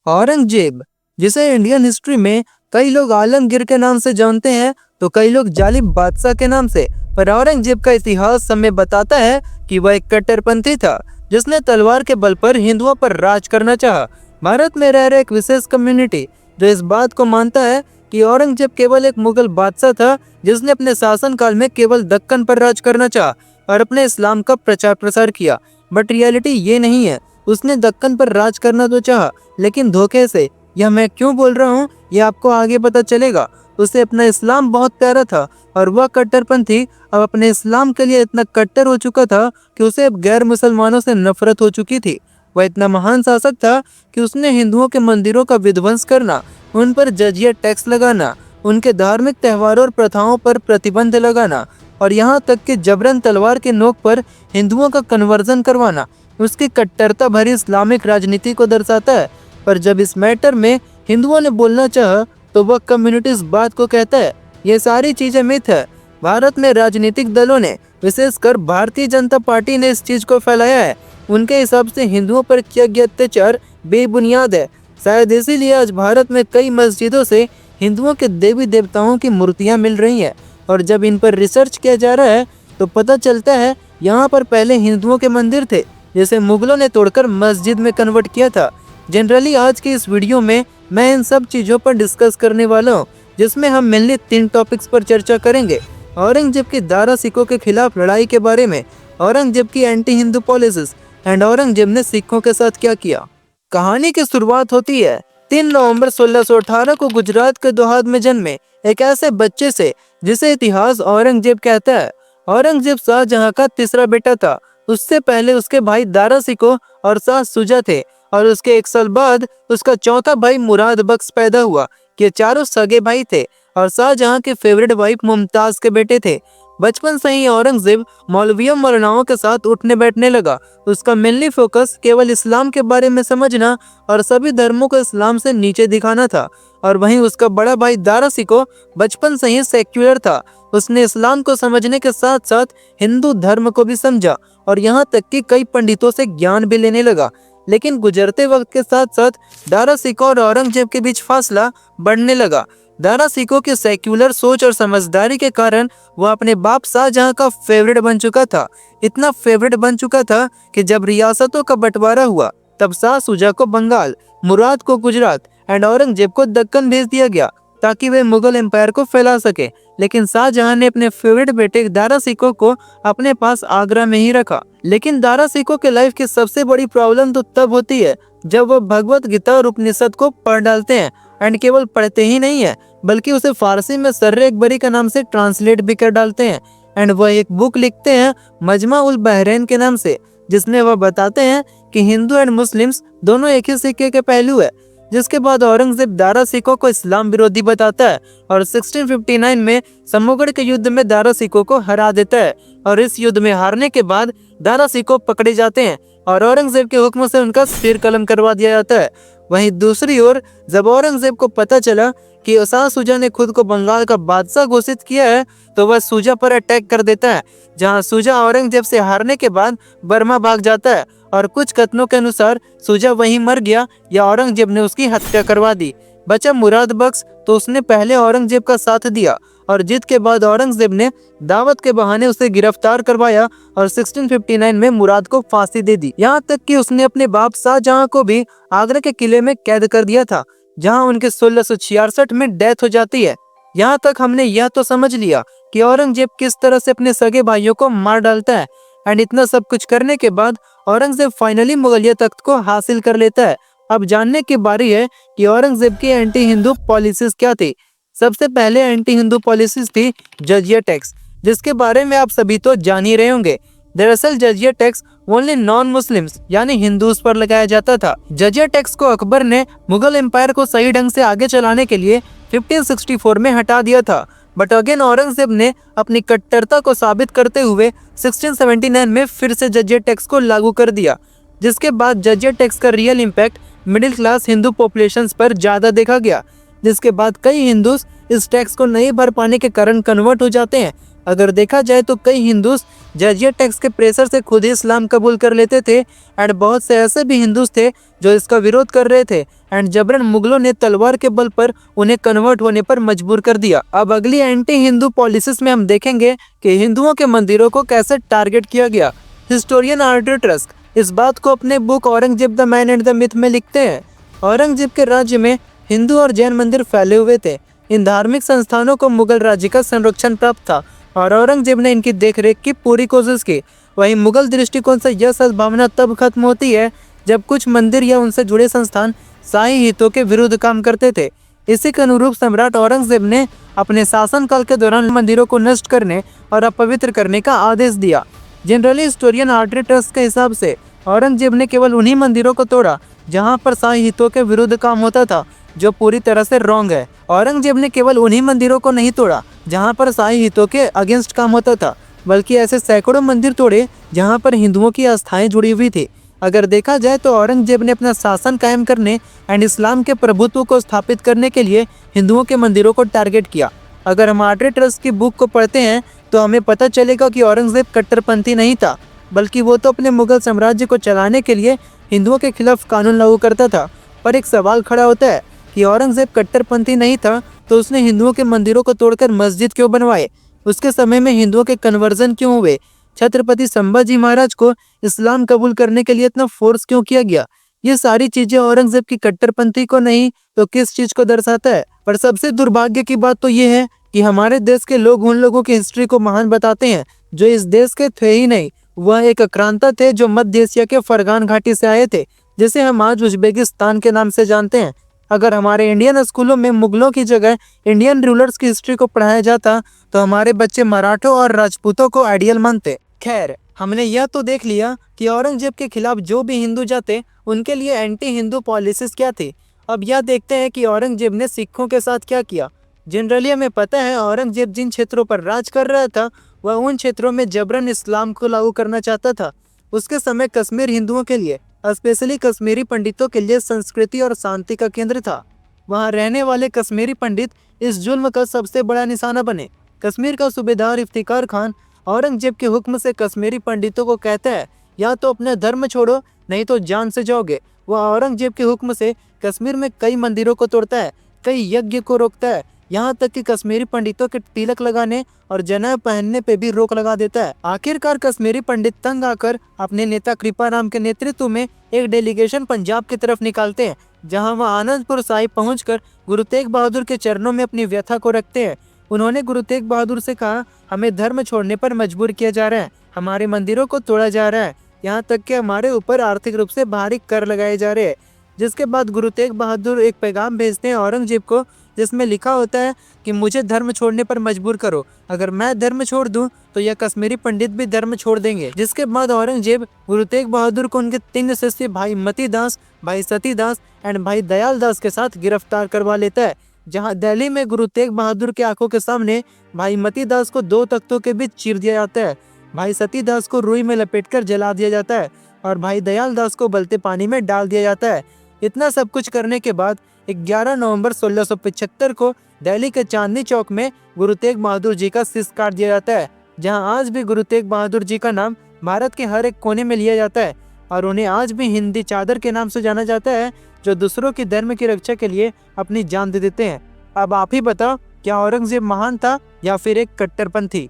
औरंगजेब, जिसे Indian history में कई लोग आलमगीर के नाम से जानते हैं तो कई लोग जालिम बादशाह के नाम से, पर औरंगजेब का इतिहास हमें बताता है कि वह एक कट्टरपंथी था जिसने तलवार के बल पर हिंदुओं पर राज करना चाहा। भारत में रह रहे एक विशेष कम्युनिटी जो इस बात को मानता है कि औरंगजेब केवल एक मुगल बादशाह था जिसने अपने शासनकाल में केवल दक्कन पर राज करना चाहा और अपने इस्लाम का प्रचार प्रसार किया। बट रियलिटी ये नहीं है। उसने दक्कन पर राज करना तो चाहा, लेकिन धोखे से। यह मैं क्यों बोल रहा हूँ ये आपको आगे पता चलेगा। उसे अपना इस्लाम बहुत प्यारा था और वह कट्टरपंथी अब अपने इस्लाम के लिए इतना कट्टर हो चुका था कि उसे अब गैर मुसलमानों से नफरत हो चुकी थी। वह इतना महान शासक था कि उसने हिंदुओं के मंदिरों का विध्वंस करना, उन पर जजिया टैक्स लगाना, उनके धार्मिक त्योहारों और प्रथाओं पर प्रतिबंध लगाना और यहाँ तक कि जबरन तलवार के नोक पर हिंदुओं का कन्वर्जन करवाना उसकी कट्टरता भरी इस्लामिक राजनीति को दर्शाता है। पर जब इस मैटर में हिंदुओं ने बोलना चाहा तो वह कम्युनिटी इस बात को कहता है ये सारी चीजें मिथ है। भारत में राजनीतिक दलों ने, विशेषकर भारतीय जनता पार्टी ने इस चीज को फैलाया है। उनके हिसाब से हिंदुओं पर किया गया अत्याचार बेबुनियाद है। शायद इसीलिए आज भारत में कई मस्जिदों से हिंदुओं के देवी देवताओं की मूर्तियां मिल रही हैं और जब इन पर रिसर्च किया जा रहा है तो पता चलता है यहाँ पर पहले हिंदुओं के मंदिर थे जिसे मुगलों ने तोड़कर मस्जिद में कन्वर्ट किया था। जनरली आज की इस वीडियो में मैं इन सब चीज़ों पर डिस्कस करने वाला हूँ, जिसमें हम मेनली 3 टॉपिक्स पर चर्चा करेंगे। औरंगजेब की दारा सिखों के खिलाफ लड़ाई के बारे में, औरंगजेब की anti Hindu policies and Aurangzeb ने सिखों के साथ क्या किया। कहानी की शुरुआत होती है 3 नवंबर 1618 को गुजरात के दोहाद में जन्मे एक ऐसे बच्चे से जिसे इतिहास औरंगजेब कहता है। औरंगजेब शाहजहां का तीसरा बेटा था। उससे पहले उसके भाई दारा सिको और शाह सुजा थे और उसके 1 साल बाद उसका चौथा भाई मुराद बख्श पैदा हुआ। ये चारों सगे भाई थे और शाहजहां के फेवरेट वाइफ मुमताज के बेटे थे। बचपन से ही औरंगजेब मौलवियों मौलानाओं के साथ उठने बैठने लगा। उसका मेनली फोकस केवल इस्लाम के बारे में समझना और सभी धर्मों को इस्लाम से नीचे दिखाना था। और वहीं उसका बड़ा भाई दारा सिको बचपन से ही सेक्युलर था। उसने इस्लाम को समझने के साथ साथ हिंदू धर्म को भी समझा और यहाँ तक कि कई पंडितों से ज्ञान भी लेने लगा। लेकिन गुजरते वक्त के साथ साथ दारा सिको और औरंगजेब के बीच फासला बढ़ने लगा। दारा सिको की सेक्युलर सोच और समझदारी के कारण वह अपने बाप शाहजहां का फेवरेट बन चुका था। इतना फेवरेट बन चुका था कि जब रियासतों का बंटवारा हुआ तब शाह सुजा को बंगाल, मुराद को गुजरात एंड औरंगजेब को दक्कन भेज दिया गया ताकि वे मुगल एम्पायर को फैला सके। लेकिन शाहजहां ने अपने फेवरेट बेटे दारा सिको को अपने पास आगरा में ही रखा। लेकिन दारा सिको के लाइफ की सबसे बड़ी प्रॉब्लम तो तब होती है जब वह भगवत गीता और उपनिषद को पढ़ डालते हैं एंड केवल पढ़ते ही नहीं है बल्कि उसे फारसी में सर्रे अकबरी के नाम से ट्रांसलेट भी कर डालते हैं। एंड वह एक बुक लिखते हैं मजमा उल बहरैन के नाम से, जिसमें वह बताते हैं कि हिंदू एंड मुस्लिम्स दोनों एक ही सिक्के के पहलू है। जिसके बाद औरंगजेब दारा सिको को इस्लाम विरोधी बताता है और 1659 में समूगढ़ के युद्ध में दारा सिको को हरा देता है। और इस युद्ध में हारने के बाद दारा सिको पकड़े जाते हैं और औरंगजेब के हुक्म से उनका सिर कलम करवा दिया जाता है। वहीं दूसरी ओर जब औरंगजेब को पता चला कि शाह सुजा ने खुद को बंगाल का बादशाह घोषित किया है तो वह सुजा पर अटैक कर देता है, जहां सुजा औरंगजेब से हारने के बाद बर्मा भाग जाता है और कुछ कथनों के अनुसार सुजा वहीं मर गया या औरंगजेब ने उसकी हत्या करवा दी। बचा मुराद बख्श तो उसने पहले औरंगजेब का साथ दिया और जीत के बाद औरंगजेब ने दावत के बहाने उसे गिरफ्तार करवाया और 1659 में मुराद को फांसी दे दी। यहाँ तक कि उसने अपने बाप शाहजहां को भी आगरा के किले में कैद कर दिया था, जहां उनके 1666 में डेथ हो जाती है। यहाँ तक हमने यह तो समझ लिया कि औरंगजेब किस तरह से अपने सगे भाइयों को मार डालता है। एंड इतना सब कुछ करने के बाद औरंगजेब फाइनली मुगलिया तख्त को हासिल कर लेता है। अब जानने की बारी है कि औरंगजेब की एंटी हिंदू पॉलिसीज क्या थी। सबसे पहले एंटी हिंदू पॉलिसीज थी जजिया टैक्स, जिसके बारे में आप सभी तो जान ही रहे होंगे। दरअसल जजिया टैक्स ओनली नॉन मुस्लिम्स यानी हिंदूज पर लगाया जाता था। जजिया टैक्स को अकबर ने मुगल एम्पायर को सही ढंग से आगे चलाने के लिए 1564 में हटा दिया था। बट अगेन औरंगजेब ने अपनी कट्टरता को साबित करते हुए 1679 में फिर से जजिया टैक्स को लागू कर दिया, जिसके बाद जजिया टैक्स का real impact middle class Hindu population पर ज्यादा देखा गया। जिसके बाद कई हिंदूज इस टैक्स को नहीं भर पाने के कारण कन्वर्ट हो जाते हैं अगर देखा जाए तो कई हिंदूस जजिया टैक्स के प्रेशर से खुद ही इस्लाम कबूल कर लेते थे एंड बहुत से ऐसे भी हिंदूस थे जो इसका विरोध कर रहे थे एंड जबरन मुगलों ने तलवार के बल पर उन्हें कन्वर्ट होने पर मजबूर कर दिया। अब अगली एंटी हिंदू पॉलिसीज में हम देखेंगे कि हिंदुओं के मंदिरों को कैसे टारगेट किया गया। हिस्टोरियन आर्डर ट्रस्क इस बात को अपने book Aurangzeb the man and the myth में लिखते हैं। औरंगजेब के राज्य में हिंदू और जैन मंदिर फैले हुए थे। इन धार्मिक संस्थानों को मुगल राज्य का संरक्षण प्राप्त था और औरंगजेब ने इनकी देखरेख की पूरी कोशिश की। वहीं मुगल दृष्टिकोण से यह सद्भावना तब खत्म होती है जब कुछ मंदिर या उनसे जुड़े संस्थान शाही हितों के विरुद्ध काम करते थे। इसी के अनुरूप सम्राट औरंगजेब ने अपने शासनकाल के दौरान मंदिरों को नष्ट करने और अपवित्र करने का आदेश दिया। जनरली हिस्टोरियन आर्डर ट्रस्ट के हिसाब से औरंगजेब ने केवल उन्हीं मंदिरों को तोड़ा जहां पर शाही हितों के विरुद्ध काम होता था, जो पूरी तरह से रॉन्ग है। औरंगजेब ने केवल उन्हीं मंदिरों को नहीं तोड़ा जहां पर शाही हितों के अगेंस्ट काम होता था, बल्कि ऐसे सैकड़ों मंदिर तोड़े जहां पर हिंदुओं की आस्थाएं जुड़ी हुई थी। अगर देखा जाए तो औरंगजेब ने अपना शासन कायम करने एंड इस्लाम के प्रभुत्व को स्थापित करने के लिए हिंदुओं के मंदिरों को टारगेट किया। अगर हम आर्डर ट्रस्ट की बुक को पढ़ते हैं तो हमें पता चलेगा कि औरंगजेब कट्टरपंथी नहीं था, बल्कि वो तो अपने मुगल साम्राज्य को चलाने के लिए हिंदुओं के खिलाफ कानून लागू करता था। पर एक सवाल खड़ा होता है कि औरंगजेब कट्टरपंथी नहीं था तो उसने हिंदुओं के मंदिरों को तोड़कर मस्जिद क्यों बनवाए? उसके समय में हिंदुओं के कन्वर्जन क्यों हुए? छत्रपति संभाजी महाराज को इस्लाम कबूल करने के लिए इतना फोर्स क्यों किया गया? ये सारी चीजें औरंगजेब की कट्टरपंथी को नहीं तो किस चीज को दर्शाता है? पर सबसे दुर्भाग्य की बात तो ये है कि हमारे देश के लोग उन लोगों की हिस्ट्री को महान बताते हैं जो इस देश के थे ही नहीं। वह एक आक्रांता थे जो मध्य एशिया के फरगान घाटी से आए थे, जिसे हम आज उज्बेकिस्तान के नाम से जानते हैं। अगर हमारे इंडियन स्कूलों में मुगलों की जगह इंडियन रूलर्स की हिस्ट्री को पढ़ाया जाता तो हमारे बच्चे मराठों और राजपूतों को आइडियल मानते। खैर, हमने यह तो देख लिया कि औरंगजेब के खिलाफ जो भी हिंदू जाते उनके लिए एंटी हिंदू पॉलिसीज क्या थी। अब यह देखते हैं कि औरंगजेब ने सिखों के साथ क्या किया। जनरली हमें पता है औरंगजेब जिन क्षेत्रों पर राज कर रहा था वह उन क्षेत्रों में जबरन इस्लाम को लागू करना चाहता था। उसके समय कश्मीर हिंदुओं के लिए, स्पेशली कश्मीरी पंडितों के लिए संस्कृति और शांति का केंद्र था। वहां रहने वाले कश्मीरी पंडित इस जुल्म का सबसे बड़ा निशाना बने। कश्मीर का सूबेदार इफ्तिकार खान औरंगजेब के हुक्म से कश्मीरी पंडितों को कहता है या तो अपना धर्म छोड़ो नहीं तो जान से जाओगे। वह औरंगजेब के हुक्म से कश्मीर में कई मंदिरों को तोड़ता है, कई यज्ञ को रोकता है, यहाँ तक कि कश्मीरी पंडितों के तिलक लगाने और जनेऊ पहनने पे भी रोक लगा देता है। आखिरकार कश्मीरी पंडित तंग आकर अपने नेता कृपाराम के नेतृत्व में एक डेलीगेशन पंजाब की तरफ निकालते हैं, जहां वह आनंदपुर साहिब पहुंचकर गुरु तेग बहादुर के चरणों में अपनी व्यथा को रखते हैं। उन्होंने गुरु तेग बहादुर से कहा, हमें धर्म छोड़ने पर मजबूर किया जा रहा है, हमारे मंदिरों को तोड़ा जा रहा है, यहाँ तक कि हमारे ऊपर आर्थिक रूप से भारी कर लगाए जा रहे हैं। जिसके बाद गुरु तेग बहादुर एक पैगाम भेजते हैं औरंगजेब को, जिसमें लिखा होता है कि मुझे धर्म छोड़ने पर मजबूर करो, अगर मैं धर्म छोड़ दूं तो यह कश्मीरी पंडित भी धर्म छोड़ देंगे। जिसके बाद औरंगजेब गुरु तेग बहादुर को उनके 3 शिष्य भाई मती दास, भाई सती दास एंड भाई दयाल दास के साथ गिरफ्तार करवा लेता है, जहां दिल्ली में गुरु तेग बहादुर की आंखों के सामने भाई मती दास को 2 तख्तों के बीच चीर दिया जाता है, भाई सती दास को रुई में लपेटकर जला दिया जाता है और भाई दयाल दास को बलते पानी में डाल दिया जाता है। इतना सब कुछ करने के बाद 11 नवंबर 1675 को दिल्ली के चांदनी चौक में गुरु तेग बहादुर जी का शीश काट दिया जाता है, जहां आज भी गुरु तेग बहादुर जी का नाम भारत के हर एक कोने में लिया जाता है और उन्हें आज भी हिंदी चादर के नाम से जाना जाता है, जो दूसरों की धर्म की रक्षा के लिए अपनी जान दे देते हैं। अब आप ही बताओ, क्या औरंगजेब महान था या फिर एक कट्टरपंथी?